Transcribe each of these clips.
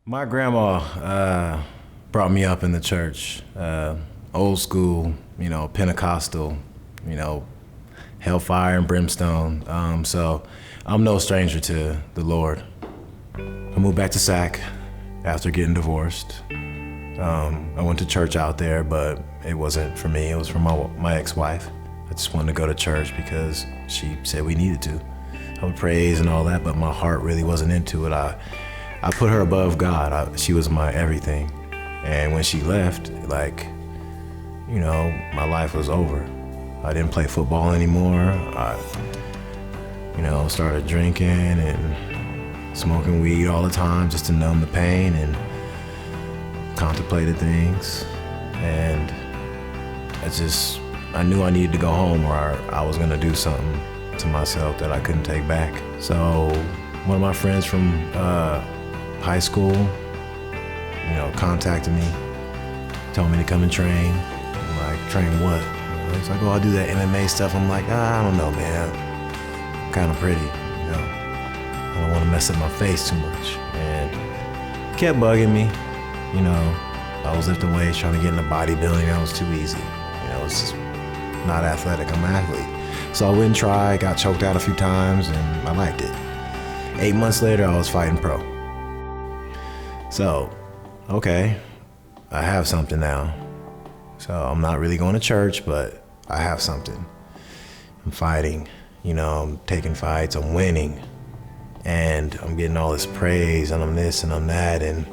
My grandma brought me up in the church, old school, Pentecostal, you know, hellfire and brimstone. So I'm no stranger to the Lord. I moved back to Sac after getting divorced. I went to church out there, but it wasn't for me. It was for my ex-wife. I just wanted to go to church because she said we needed to. I would praise and all that, but my heart really wasn't into it. I put her above God. She was my everything. And when she left, my life was over. I didn't play football anymore. I, started drinking and smoking weed all the time just to numb the pain, and contemplated things. And I knew I needed to go home, or I was gonna do something to myself that I couldn't take back. So one of my friends from high school, contacted me, told me to come and train. I'm like, train what? He's like, I do that MMA stuff. I'm like, I don't know, man. I'm kind of pretty, I don't want to mess up my face too much. And he kept bugging me, I was lifting weights, trying to get into bodybuilding. That was too easy. It's just not athletic. I'm an athlete. So I wouldn't try, got choked out a few times, and I liked it. 8 months later, I was fighting pro. So, okay, I have something now. So I'm not really going to church, but I have something. I'm fighting, I'm taking fights, I'm winning. And I'm getting all this praise, and I'm this and I'm that, and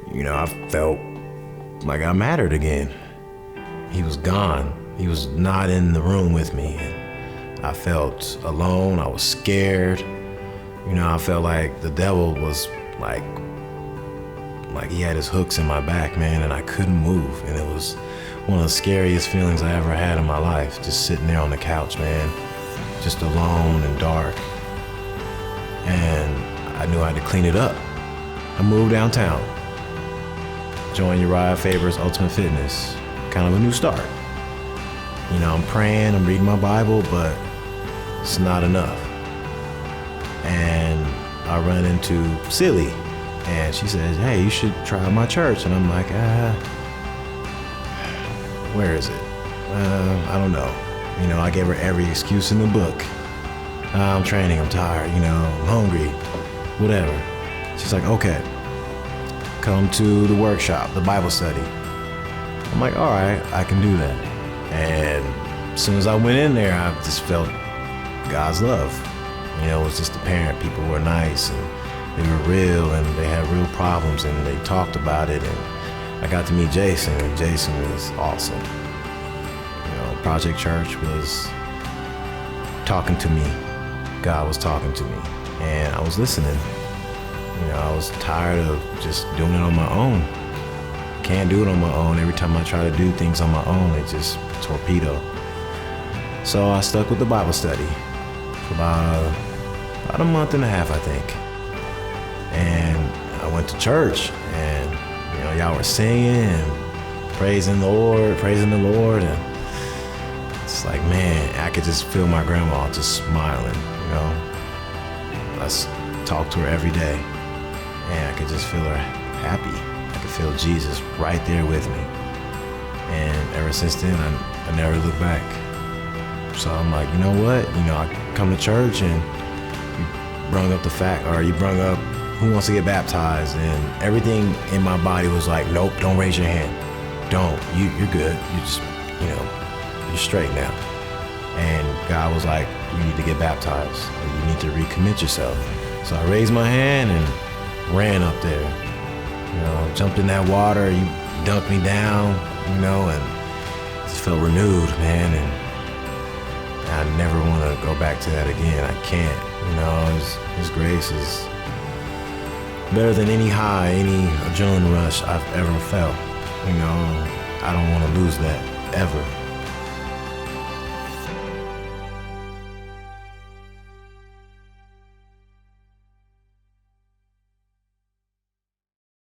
I felt like I mattered again. He was gone. He was not in the room with me. And I felt alone, I was scared. I felt like the devil was like he had his hooks in my back, man, and I couldn't move. And it was one of the scariest feelings I ever had in my life, just sitting there on the couch, man, just alone and dark. And I knew I had to clean it up. I moved downtown, joined Uriah Faber's Ultimate Fitness, kind of a new start. I'm praying, I'm reading my Bible, but it's not enough. And I run into Silly, and she says, hey, you should try my church. And I'm like, where is it? I don't know. I gave her every excuse in the book. I'm training, I'm tired, I'm hungry, whatever. She's like, okay, come to the workshop, the Bible study. I'm like, all right, I can do that. And as soon as I went in there, I just felt God's love. It was just apparent. People were nice, and they were real, and they had real problems, and they talked about it. And I got to meet Jason, and Jason was awesome. Project Church was talking to me. God was talking to me, and I was listening. I was tired of just doing it on my own. Can't do it on my own. Every time I try to do things on my own, it just torpedo. So I stuck with the Bible study for about a month and a half, I think. And I went to church, and y'all were singing and praising the Lord, and it's like, man, I could just feel my grandma just smiling. I talked to her every day, and I could just feel her happy. I could feel Jesus right there with me. And ever since then, I never looked back. So I'm like, you know what? I come to church, and you brung up who wants to get baptized, and everything in my body was like, nope, don't raise your hand. Don't. You're good. You just, you're straight now. And God was like, you need to get baptized. You need to recommit yourself. So I raised my hand and ran up there. Jumped in that water. You dunked me down, and just felt renewed, man. And I never want to go back to that again. I can't. His grace is better than any high, any adrenaline rush I've ever felt. I don't want to lose that ever.